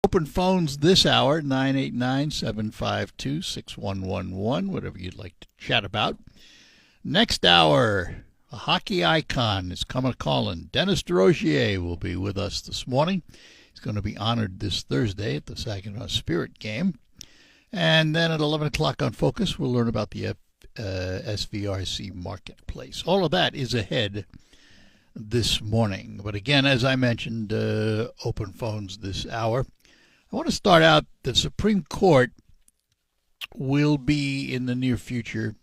Open phones this hour, 989-752-6111, whatever you'd like to chat about. Next hour, a hockey icon is coming calling. Dennis DeRozier will be with us this morning. He's going to be honored this Thursday at the Saginaw Spirit game. And then at 11 o'clock on Focus, we'll learn about the SVRC Marketplace. All of that is ahead this morning. But again, as I mentioned, open phones this hour. I want to start out, the Supreme Court will be in the near future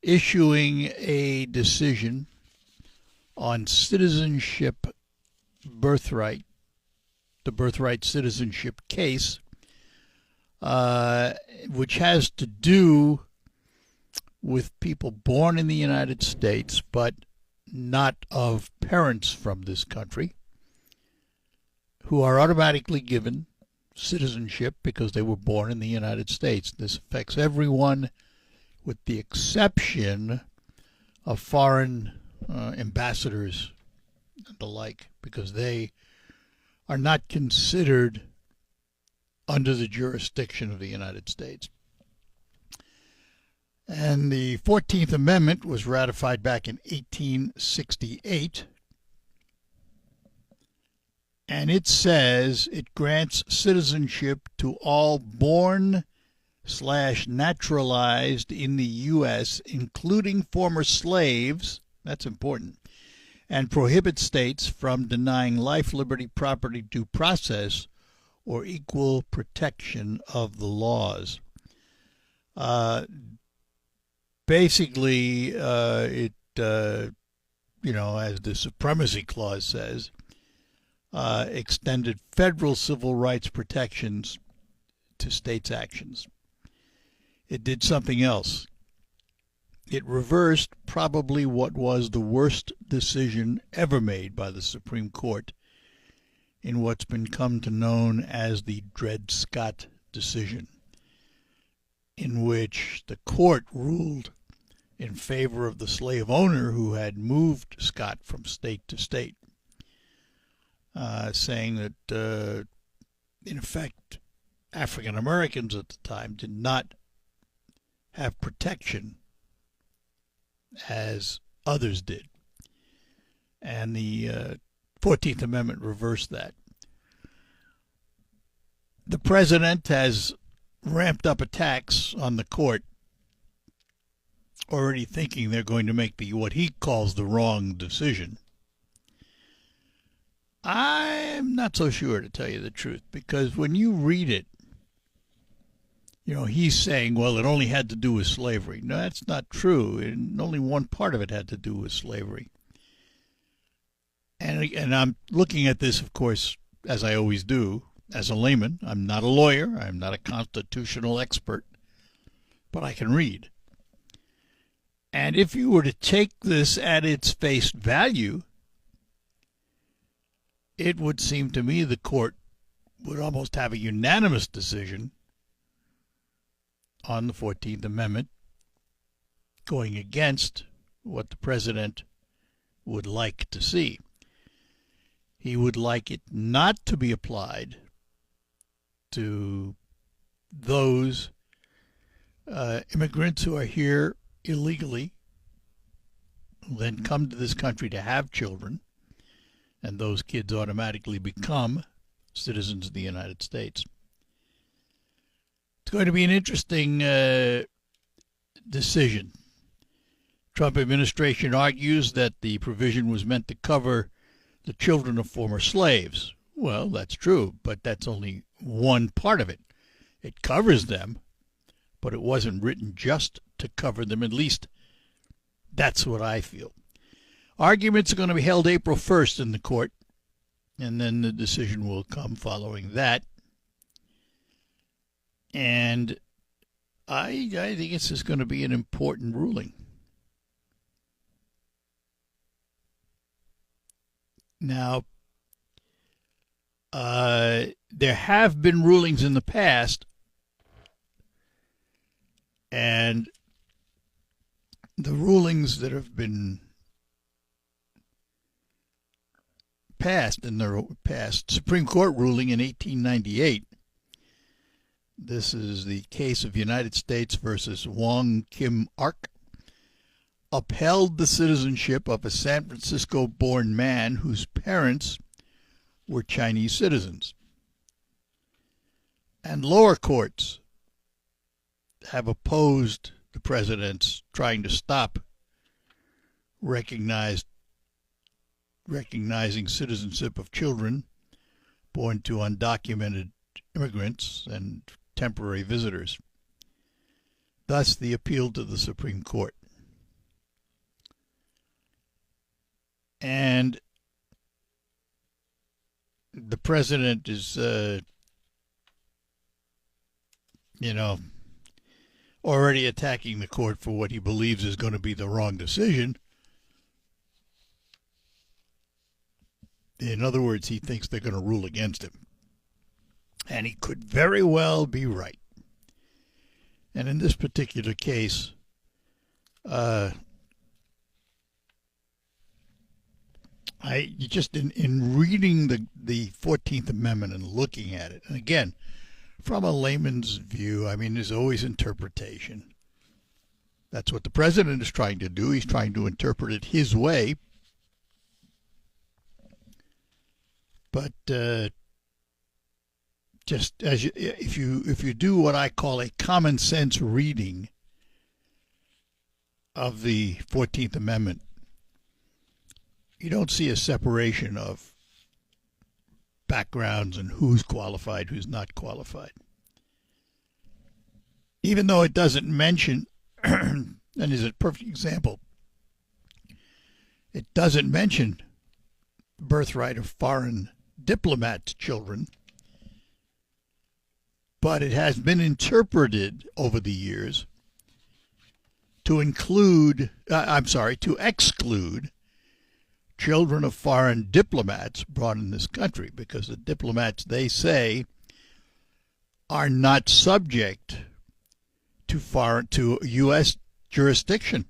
issuing a decision on citizenship birthright, the birthright citizenship case, which has to do with people born in the United States but not of parents from this country, who are automatically given citizenship because they were born in the United States. This affects everyone with the exception of foreign ambassadors and the like, because they are not considered under the jurisdiction of the United States. And the 14th Amendment was ratified back in 1868. And it says it grants citizenship to all born/naturalized in the U.S., including former slaves. That's important. And prohibits states from denying life, liberty, property, due process, or equal protection of the laws. Basically, as the Supremacy Clause says, extended federal civil rights protections to states' actions. It did something else. It reversed probably what was the worst decision ever made by the Supreme Court in what's been come to known as the Dred Scott decision, in which the court ruled in favor of the slave owner who had moved Scott from state to state, saying that, in effect, African Americans at the time did not have protection as others did. And the 14th Amendment reversed that. The president has ramped up attacks on the court, already thinking they're going to make what he calls the wrong decision. I'm not so sure, to tell you the truth, because when you read it, he's saying, well, it only had to do with slavery. No, that's not true. And only one part of it had to do with slavery. And I'm looking at this, of course, as I always do, as a layman. I'm not a lawyer. I'm not a constitutional expert. But I can read. And if you were to take this at its face value, it would seem to me the court would almost have a unanimous decision on the 14th Amendment, going against what the president would like to see. He would like it not to be applied to those immigrants who are here illegally, who then come to this country to have children, and those kids automatically become citizens of the United States. It's going to be an interesting decision. Trump administration argues that the provision was meant to cover the children of former slaves. Well, that's true, but that's only one part of it. It covers them, but it wasn't written just to cover them. At least that's what I feel. Arguments are going to be held April 1st in the court, and then the decision will come following that. And I think this is going to be an important ruling. Now, there have been rulings in the past, and the rulings that have been passed in their past Supreme Court ruling in 1898. This is the case of United States versus Wong Kim Ark. Upheld the citizenship of a San Francisco-born man whose parents were Chinese citizens. And lower courts have opposed the president's trying to stop recognizing citizenship of children born to undocumented immigrants and temporary visitors. Thus, the appeal to the Supreme Court. And the president is, already attacking the court for what he believes is going to be the wrong decision. In other words, he thinks they're going to rule against him. And he could very well be right. And in this particular case, in reading the 14th Amendment and looking at it, and again, from a layman's view, I mean, there's always interpretation. That's what the president is trying to do. He's trying to interpret it his way. But just as if you do what I call a common sense reading of the 14th Amendment, you don't see a separation of backgrounds and who's qualified, who's not qualified. Even though it doesn't mention, and is a perfect example, it doesn't mention the birthright of foreign diplomats' children, but it has been interpreted over the years to exclude children of foreign diplomats brought in this country, because the diplomats, they say, are not subject to U.S. jurisdiction.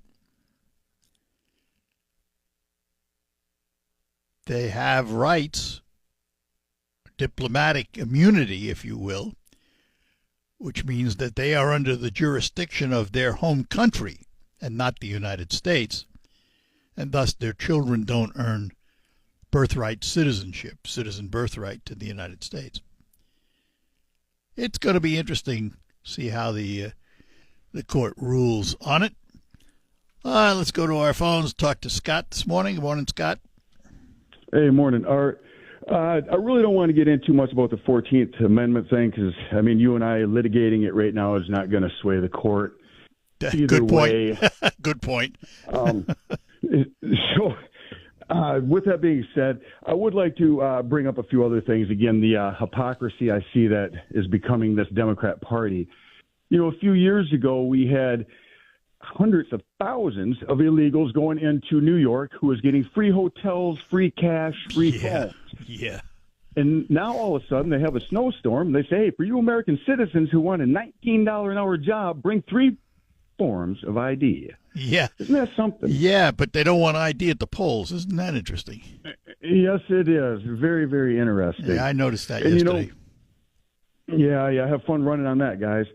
They have rights, diplomatic immunity, if you will, which means that they are under the jurisdiction of their home country and not the United States, and thus their children don't earn citizen birthright to the United States. It's going to be interesting to see how the court rules on it. Let's go to our phones, talk to Scott this morning. Good morning, Scott. Hey, morning, Art. I really don't want to get into too much about the 14th Amendment thing because, I mean, you and I litigating it right now is not going to sway the court. Good point. Good point. So, with that being said, I would like to bring up a few other things. Again, the hypocrisy I see that is becoming this Democrat Party. A few years ago, we had hundreds of thousands of illegals going into New York who was getting free hotels, free cash, free phones. Yeah. And now all of a sudden they have a snowstorm. They say, hey, for you American citizens who want a $19 an hour job, bring 3 forms of ID. Yeah. Isn't that something? Yeah, but they don't want ID at the polls. Isn't that interesting? Yes, it is. Very, very interesting. Yeah, I noticed that yesterday. Yeah, have fun running on that, guys.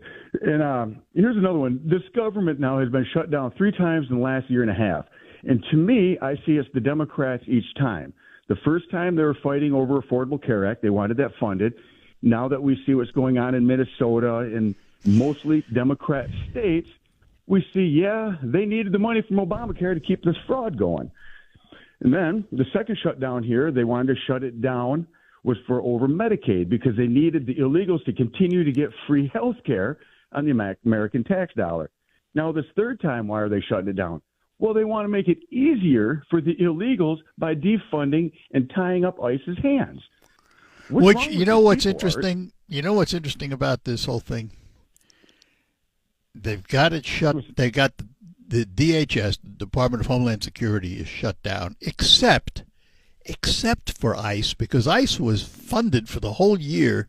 And here's another one. This government now has been shut down 3 times in the last year and a half. And to me, I see it's the Democrats each time. The first time they were fighting over Affordable Care Act. They wanted that funded. Now that we see what's going on in Minnesota and mostly Democrat states, we see, they needed the money from Obamacare to keep this fraud going. And then the second shutdown here, they wanted to shut it down, was for over Medicaid because they needed the illegals to continue to get free health care on the American tax dollar. Now, this third time, why are they shutting it down? Well, they want to make it easier for the illegals by defunding and tying up ICE's hands. Which, you know what's interesting? You know what's interesting about this whole thing? They've got it shut. They got the DHS, the Department of Homeland Security, is shut down, except for ICE, because ICE was funded for the whole year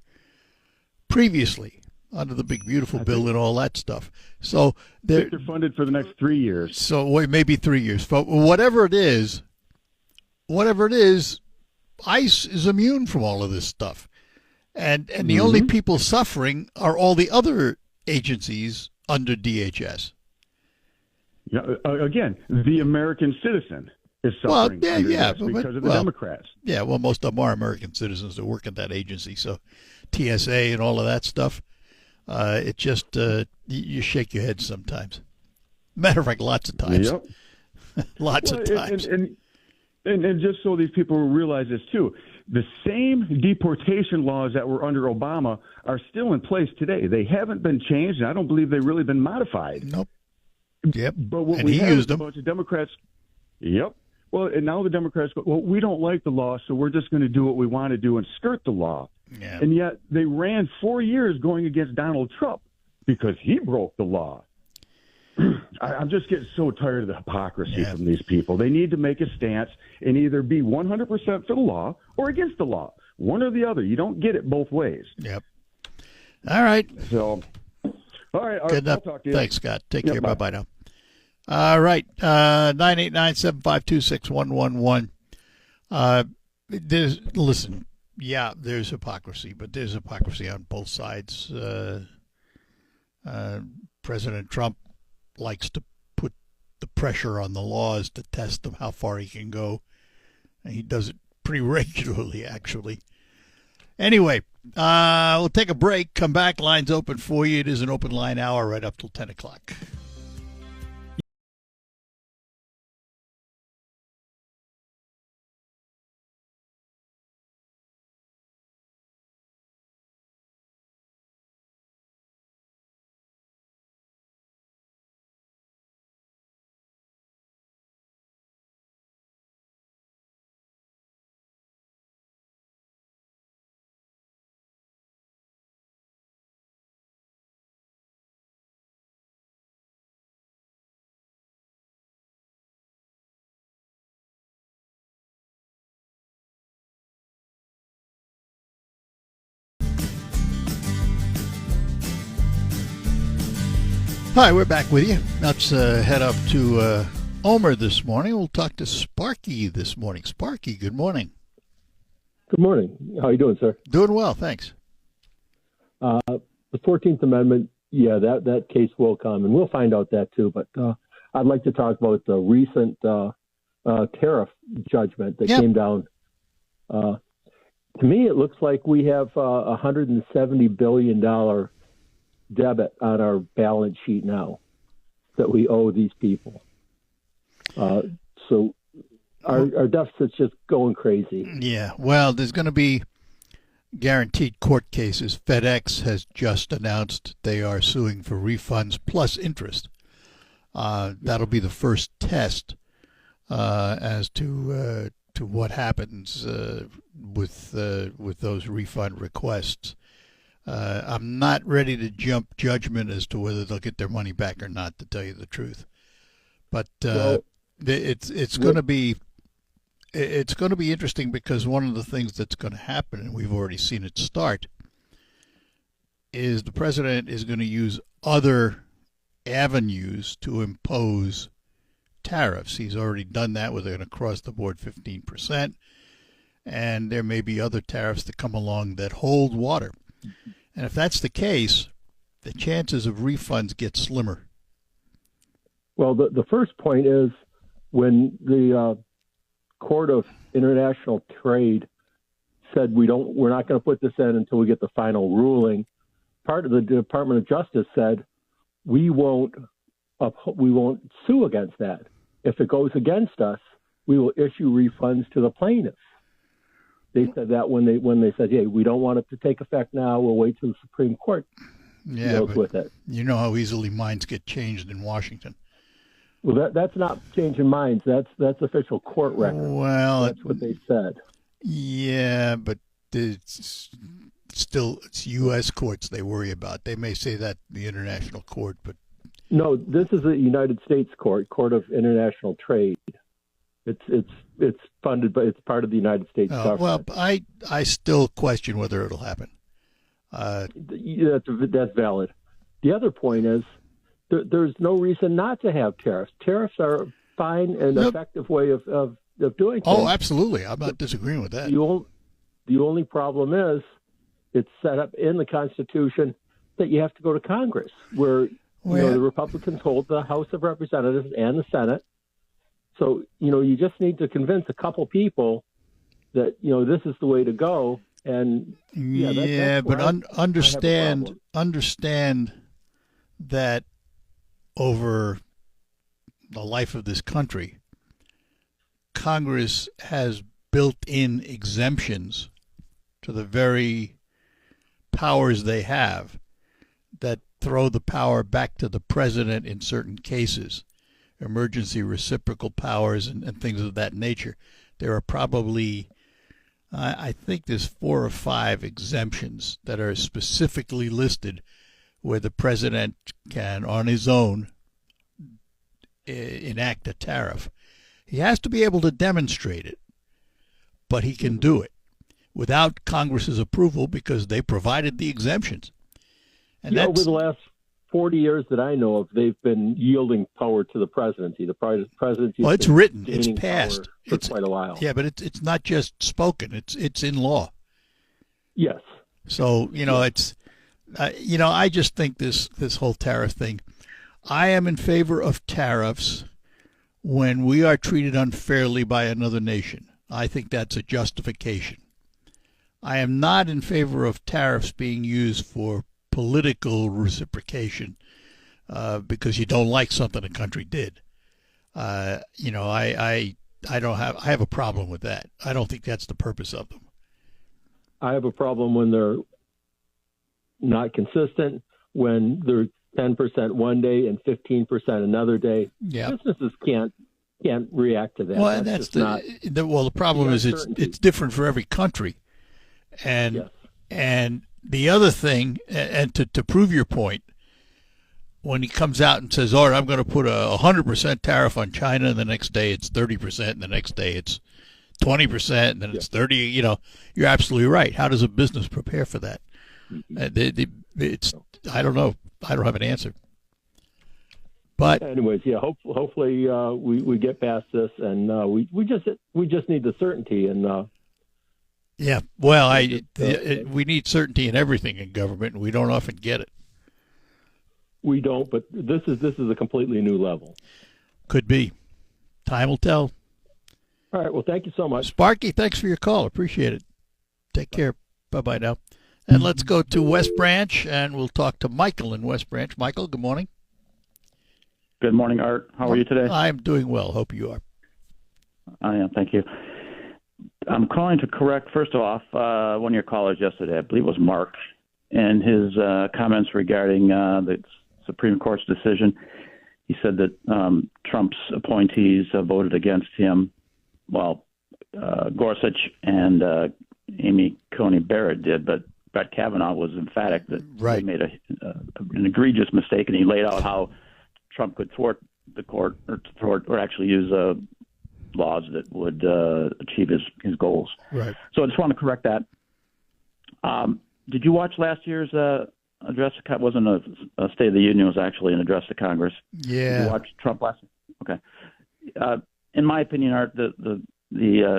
previously under the big beautiful bill and all that stuff. So they're funded for the next 3 years. So maybe 3 years. But whatever it is, ICE is immune from all of this stuff. And the only people suffering are all the other agencies under DHS. Yeah, again, the American citizen is suffering under this because of the Democrats. Yeah, well, most of them are American citizens that work at that agency. So TSA and all of that stuff, it just, you shake your head sometimes. Matter of fact, lots of times. Yep. Lots of times. And just so these people realize this too, the same deportation laws that were under Obama are still in place today. They haven't been changed, and I don't believe they've really been modified. Nope. Yep. But what and we he have used is them. a bunch of Democrats. Yep. Well, and now the Democrats go, well, we don't like the law, so we're just going to do what we want to do and skirt the law. Yeah. And yet they ran 4 years going against Donald Trump because he broke the law. I'm just getting so tired of the hypocrisy from these people. They need to make a stance and either be 100% for the law or against the law. One or the other. You don't get it both ways. Yep. All right. So, all right. Good enough. I'll talk to you. Thanks, Scott. Take care. Bye-bye now. All right. 989-752-6111. Listen, there's hypocrisy, but there's hypocrisy on both sides. President Trump likes to put the pressure on the laws to test them how far he can go. And he does it pretty regularly, actually. Anyway, we'll take a break, come back, lines open for you. It is an open line hour right up till 10 o'clock. Hi, we're back with you. Let's head up to Omer this morning. We'll talk to Sparky this morning. Sparky, good morning. Good morning. How are you doing, sir? Doing well, thanks. The 14th Amendment, that case will come, and we'll find out that too. But I'd like to talk about the recent tariff judgment that came down. To me, it looks like we have a $170 billion debit on our balance sheet now that we owe these people. So our deficit's just going crazy. Yeah, well, there's going to be guaranteed court cases. FedEx has just announced they are suing for refunds plus interest. That'll be the first test as to what happens with those refund requests. I'm not ready to jump judgment as to whether they'll get their money back or not, to tell you the truth. But it's going to be interesting because one of the things that's going to happen, and we've already seen it start, is the president is going to use other avenues to impose tariffs. He's already done that with an across-the-board 15%, and there may be other tariffs that come along that hold water. And if that's the case, the chances of refunds get slimmer. Well, the first point is when the Court of International Trade said we're not going to put this in until we get the final ruling. Part of the Department of Justice said we won't sue against that. If it goes against us, we will issue refunds to the plaintiffs. They said that when they said, "Hey, we don't want it to take effect now. We'll wait till the Supreme Court deals with it." You know how easily minds get changed in Washington. Well, that's not changing minds. That's official court record. Well, that's what they said. Yeah, but it's U.S. courts they worry about. They may say that the international court, but no, this is a United States court, Court of International Trade. It's funded, but it's part of the United States government. Well, I still question whether it'll happen. That's valid. The other point is there's no reason not to have tariffs. Tariffs are a fine and effective way of doing things. Oh, absolutely. I'm not disagreeing with that. The only problem is it's set up in the Constitution that you have to go to Congress, where the Republicans hold the House of Representatives and the Senate. So, you just need to convince a couple people that, this is the way to go. And understand that over the life of this country, Congress has built-in exemptions to the very powers they have that throw the power back to the president in certain cases, emergency reciprocal powers and things of that nature. There are probably, I think there's 4 or 5 exemptions that are specifically listed where the president can, on his own, enact a tariff. He has to be able to demonstrate it, but he can do it without Congress's approval because they provided the exemptions. And over the last 40 years that I know of, they've been yielding power to the presidency. The presidency. Well, it's written. It's passed. It's quite a while. Yeah, but it's not just spoken. It's in law. Yes. So it's I just think this whole tariff thing. I am in favor of tariffs when we are treated unfairly by another nation. I think that's a justification. I am not in favor of tariffs being used for political reciprocation because you don't like something a country did. I have a problem with that. I don't think that's the purpose of them. I have a problem when they're not consistent, when they're 10% one day and 15% another day. Yeah. Businesses can't react to that. Well, the problem is it's different for every country. And the other thing, and to prove your point, when he comes out and says, "All right, I'm going to put a 100% tariff on China," and the next day it's 30%, and the next day it's 20%, and then it's 30%. You're absolutely right. How does a business prepare for that? I don't know. I don't have an answer. But anyways, hopefully we get past this, and we just need the certainty. And yeah, well, we need certainty in everything in government, and we don't often get it. We don't, but this is a completely new level. Could be. Time will tell. All right. Well, thank you so much, Sparky. Thanks for your call. Appreciate it. Take care. Bye-bye now. And let's go to West Branch, and we'll talk to Michael in West Branch. Michael, good morning. Good morning, Art. How are you today? I'm doing well. Hope you are. I am. Thank you. I'm calling to correct, first off, one of your callers yesterday, I believe it was Mark, and his comments regarding the Supreme Court's decision. He said that Trump's appointees voted against him. Well, Gorsuch and Amy Coney Barrett did, but Brett Kavanaugh was emphatic that he made an egregious mistake, and he laid out how Trump could thwart the court or actually use laws that would achieve his goals. Right. So I just want to correct that. Did you watch last year's address? It wasn't a State of the Union. It was actually an address to Congress. Yeah. Did you watch Trump last year? Okay. In my opinion, Art, the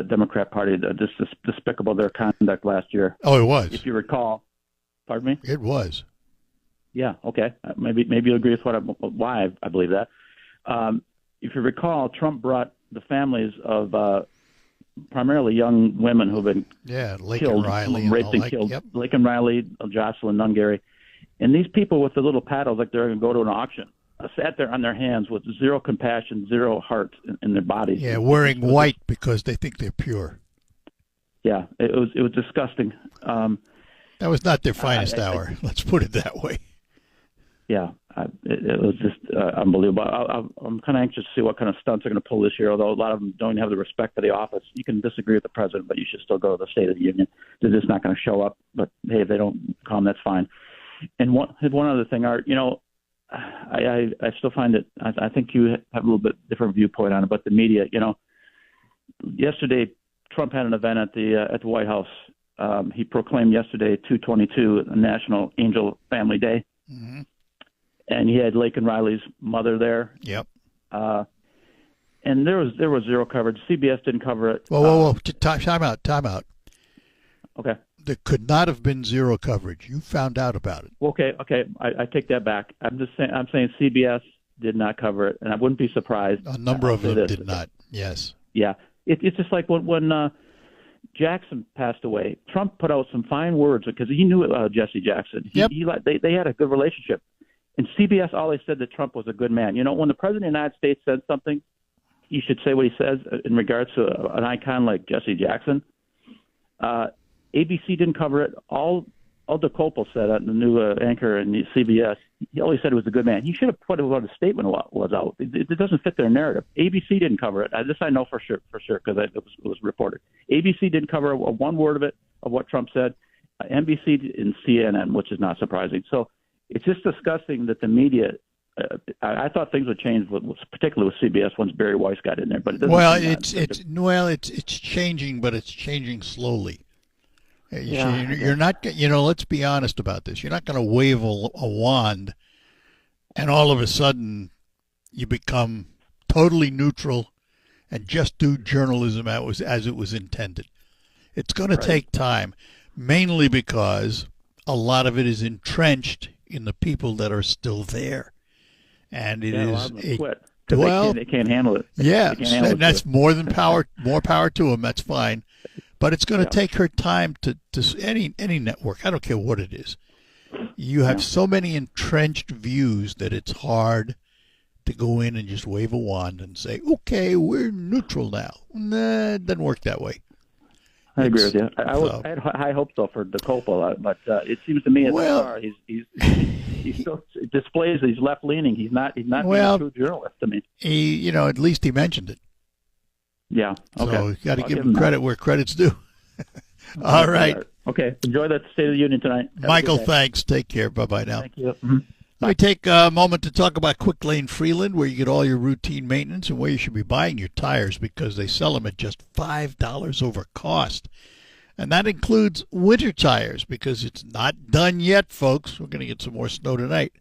Democrat Party, just despicable their conduct last year. Oh, it was. If you recall. Pardon me? It was. Yeah, okay. Maybe you'll agree with why I believe that. If you recall, Trump brought the families of primarily young women who've been Laken Riley, raped and killed. Yep. Laken Riley, Jocelyn Nungaray. And these people with the little paddles like they're going to go to an auction sat there on their hands with zero compassion, zero heart in their bodies. Yeah, wearing white because they think they're pure. Yeah, it was disgusting. That was not their finest hour. Let's put it that way. Yeah, it was just unbelievable. I'm kind of anxious to see what kind of stunts they're going to pull this year, although a lot of them don't have the respect for the office. You can disagree with the president, but you should still go to the State of the Union. They're just not going to show up. But, hey, if they don't come, that's fine. And one other thing, Art, I still find it – I think you have a little bit different viewpoint on it, but the media, yesterday Trump had an event at the White House. He proclaimed yesterday, 2/22, National Angel Family Day. Mm-hmm. And he had Laken Riley's mother there. Yep. And and there was zero coverage. CBS didn't cover it. Whoa. Time out. Okay. There could not have been zero coverage. You found out about it. Okay. I take that back. I'm saying CBS did not cover it, and I wouldn't be surprised. A number of them did not. Yes. Yeah. It's just like when Jackson passed away. Trump put out some fine words because he knew Jesse Jackson. They had a good relationship. And CBS always said that Trump was a good man. You know, when the president of the United States says something, you should say what he says in regards to an icon like Jesse Jackson. ABC didn't cover it. All DeCopel said, the new anchor in CBS, he always said he was a good man. He should have put what a statement was out. It doesn't fit their narrative. ABC didn't cover it. This I know for sure because it was reported. ABC didn't cover one word of it, of what Trump said. NBC and CNN, which is not surprising. So it's just disgusting that the media. I thought things would change, particularly with CBS once Barry Weiss got in there. But it doesn't. It's changing, but it's changing slowly. You're not. Let's be honest about this. You're not going to wave a wand, and all of a sudden, you become totally neutral, and just do journalism as it was intended. It's going to take time, mainly because a lot of it is entrenched in the people that are still there, and it is they can't handle it. And that's more power to them. That's fine. But it's going to take her time to any network. I don't care what it is. You have so many entrenched views that it's hard to go in and just wave a wand and say, okay, we're neutral now. Nah, it doesn't work that way. I agree with you. I had high hopes though for DeCopel, but it seems to me he still displays he's left leaning. He's not being a true journalist to me. At least he mentioned it. Yeah. Okay. So you got to give him credit where credit's due. All right. Okay. Enjoy that State of the Union tonight. Michael, thanks. Take care. Bye-bye now. Thank you. Mm-hmm. Let me take a moment to talk about Quick Lane Freeland, where you get all your routine maintenance and where you should be buying your tires because they sell them at just $5 over cost. And that includes winter tires because it's not done yet, folks. We're going to get some more snow tonight.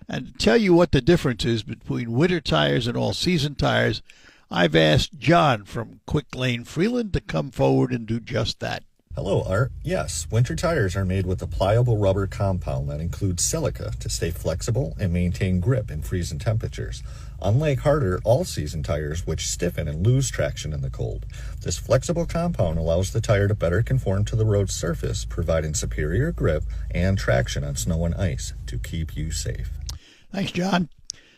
And to tell you what the difference is between winter tires and all-season tires, I've asked John from Quick Lane Freeland to come forward and do just that. Hello, Art. Yes, winter tires are made with a pliable rubber compound that includes silica to stay flexible and maintain grip in freezing temperatures. Unlike harder all-season tires, which stiffen and lose traction in the cold, this flexible compound allows the tire to better conform to the road surface, providing superior grip and traction on snow and ice to keep you safe. Thanks, John.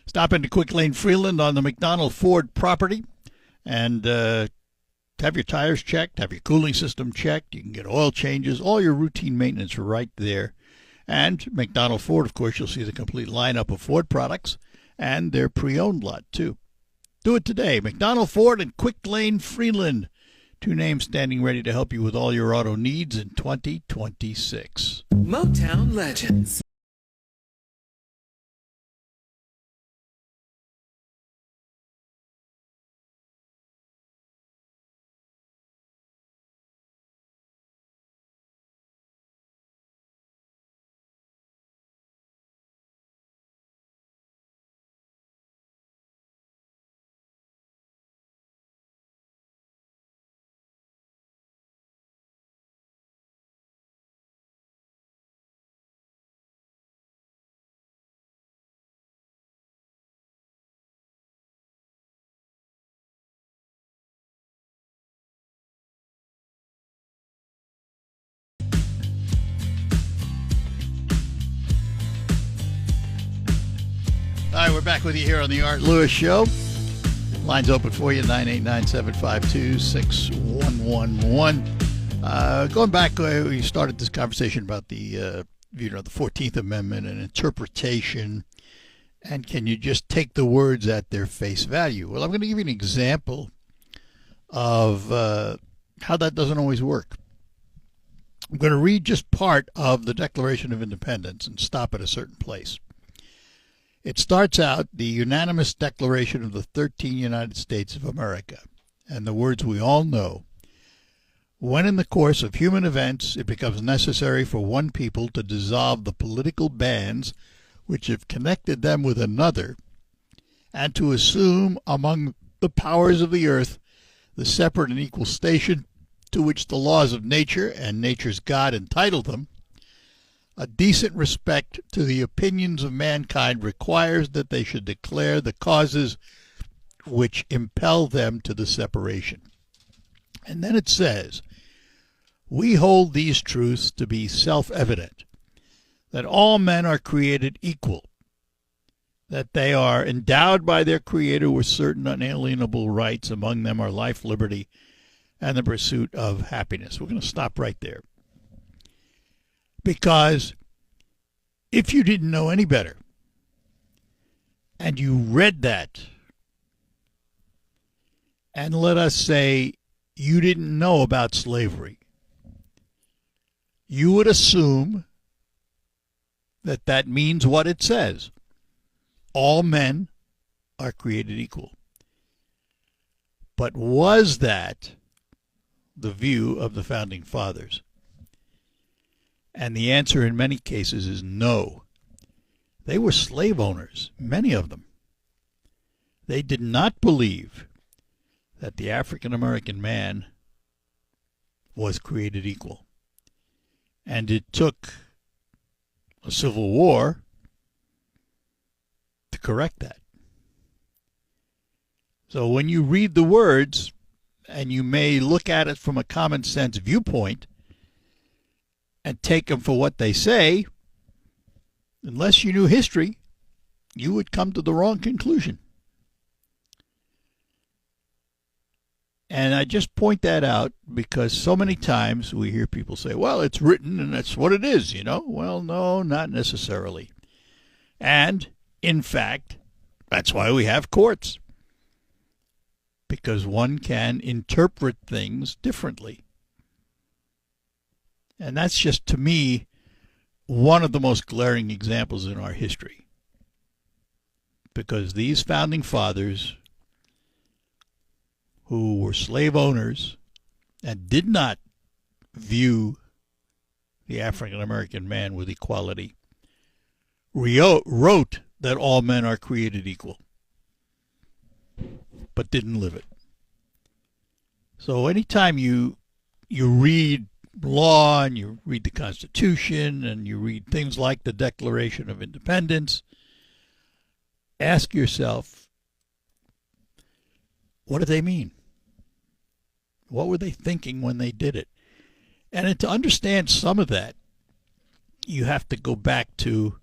Stop into Quick Lane Freeland on the McDonald Ford property and have your tires checked, have your cooling system checked. You can get oil changes, all your routine maintenance right there. And McDonald Ford, of course, you'll see the complete lineup of Ford products and their pre-owned lot, too. Do it today. McDonald Ford and Quick Lane Freeland. Two names standing ready to help you with all your auto needs in 2026. Motown Legends. All right, we're back with you here on the Art Lewis Show. Lines open for you, 989-752-6111. Going back, we started this conversation about the 14th Amendment and interpretation, and can you just take the words at their face value? Well, I'm going to give you an example of how that doesn't always work. I'm going to read just part of the Declaration of Independence and stop at a certain place. It starts out, the unanimous declaration of the 13 United States of America, and the words we all know. When in the course of human events it becomes necessary for one people to dissolve the political bands which have connected them with another, and to assume among the powers of the earth the separate and equal station to which the laws of nature and nature's God entitle them, a decent respect to the opinions of mankind requires that they should declare the causes which impel them to the separation. And then it says, we hold these truths to be self-evident, that all men are created equal, that they are endowed by their Creator with certain unalienable rights. Among them are life, liberty, and the pursuit of happiness. We're going to stop right there. Because if you didn't know any better, and you read that, and let us say you didn't know about slavery, you would assume that that means what it says. All men are created equal. But was that the view of the Founding Fathers? And the answer in many cases is no. They were slave owners, many of them. They did not believe that the African American man was created equal. And it took a civil war to correct that. So when you read the words, and you may look at it from a common sense viewpoint and take them for what they say, unless you knew history, you would come to the wrong conclusion. And I just point that out because so many times we hear people say, well, it's written and that's what it is, you know. Well, no, not necessarily. And, in fact, that's why we have courts. Because one can interpret things differently. And that's just, to me, one of the most glaring examples in our history. Because these Founding Fathers, who were slave owners and did not view the African American man with equality, wrote that all men are created equal, but didn't live it. So anytime you read law and you read the Constitution and you read things like the Declaration of Independence, ask yourself, what do they mean? What were they thinking when they did it? And to understand some of that, you have to go back to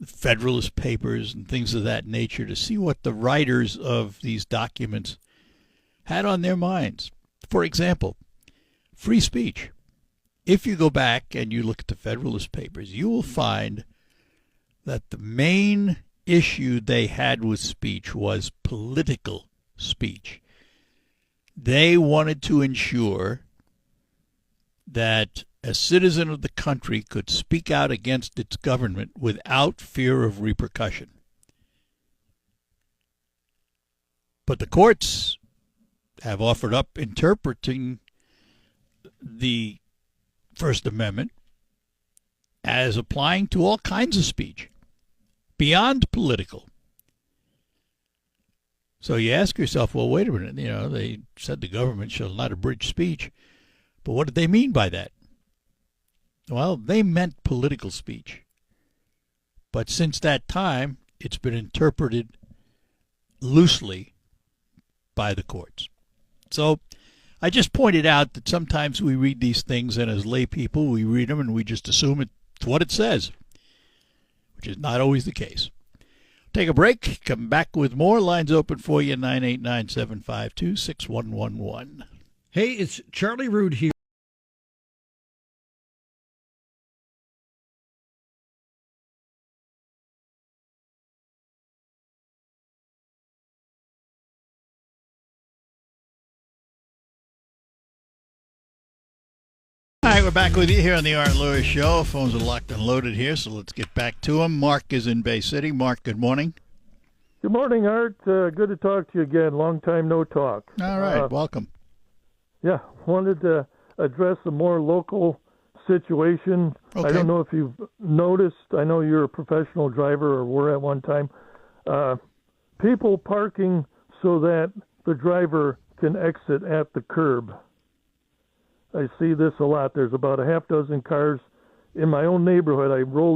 the Federalist Papers and things of that nature to see what the writers of these documents had on their minds. For example, free speech. If you go back and you look at the Federalist Papers, you will find that the main issue they had with speech was political speech. They wanted to ensure that a citizen of the country could speak out against its government without fear of repercussion. But the courts have offered up interpreting the First Amendment as applying to all kinds of speech, beyond political. So you ask yourself, well, wait a minute, they said the government shall not abridge speech, but what did they mean by that? Well, they meant political speech. But since that time, it's been interpreted loosely by the courts. So I just pointed out that sometimes we read these things, and as lay people, we read them and we just assume it's what it says, which is not always the case. Take a break. Come back with more. Lines open for you, 989-752-6111. Hey, it's Charlie Root here. All right, we're back with you here on the Art Lewis Show. Phones are locked and loaded here, so let's get back to them. Mark is in Bay City. Mark, good morning. Good morning, Art. Good to talk to you again. Long time no talk. All right, welcome. Yeah, wanted to address a more local situation. Okay. I don't know if you've noticed. I know you're a professional driver, or were at one time. People parking so that the driver can exit at the curb. I see this a lot. There's about a half dozen cars in my own neighborhood. I roll